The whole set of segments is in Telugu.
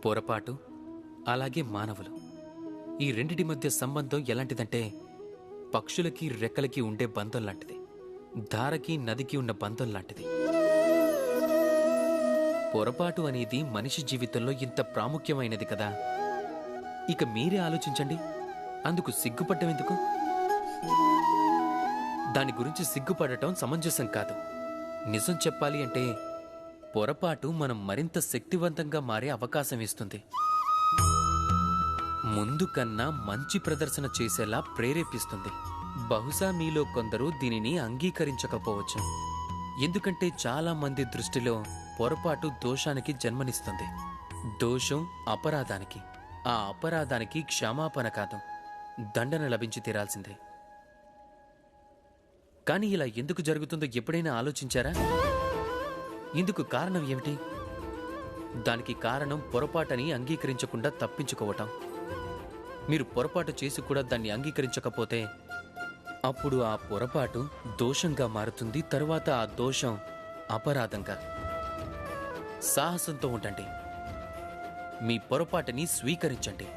పొరపాటు అలాగే మానవులు ఈ రెండిటి మధ్య సంబంధం ఎలాంటిదంటే పక్షులకి రెక్కలకి ఉండే బంధం లాంటిది, ధారకి నదికి ఉన్న బంధం లాంటిది. పొరపాటు అనేది మనిషి జీవితంలో ఇంత ప్రాముఖ్యమైనది కదా. ఇక మీరే ఆలోచించండి, అందుకు సిగ్గుపడ్డం ఎందుకు? దాని గురించి సిగ్గుపడటం సమంజసం కాదు. నిజం చెప్పాలి అంటే పొరపాటు మనం మరింత శక్తివంతంగా మారే అవకాశం ఇస్తుంది. ముందు కన్నా మంచి ప్రదర్శన చేసేలా ప్రేరేపిస్తుంది. బహుశా మీలో కొందరు దీనిని అంగీకరించకపోవచ్చు. ఎందుకంటే చాలా మంది దృష్టిలో పొరపాటు దోషానికి జన్మనిస్తుంది. దోషం అపరాధానికి, ఆ అపరాధానికి క్షమాపణ కాదు, దండన లభించి తీరాల్సిందే. కానీ ఇలా ఎందుకు జరుగుతుందో ఎప్పుడైనా ఆలోచించారా? ఇందుకు కారణం ఏమిటి? దానికి కారణం పొరపాటని అంగీకరించకుండా తప్పించుకోవటం. మీరు పొరపాటు చేసి కూడా దాన్ని అంగీకరించకపోతే అప్పుడు ఆ పొరపాటు దోషంగా మారుతుంది. తరువాత ఆ దోషం అపరాధంగా. సాహసంతో ఉండండి, మీ పొరపాటుని స్వీకరించండి,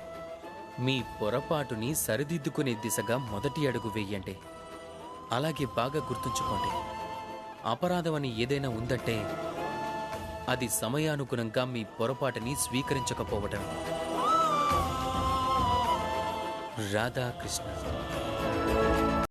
మీ పొరపాటుని సరిదిద్దుకునే దిశగా మొదటి అడుగు వేయండి. అలాగే బాగా గుర్తుంచుకోండి, అపరాధం అని ఏదైనా ఉందంటే అది సమయానుగుణంగా మీ పొరపాటుని స్వీకరించకపోవటం. రాధాకృష్ణ.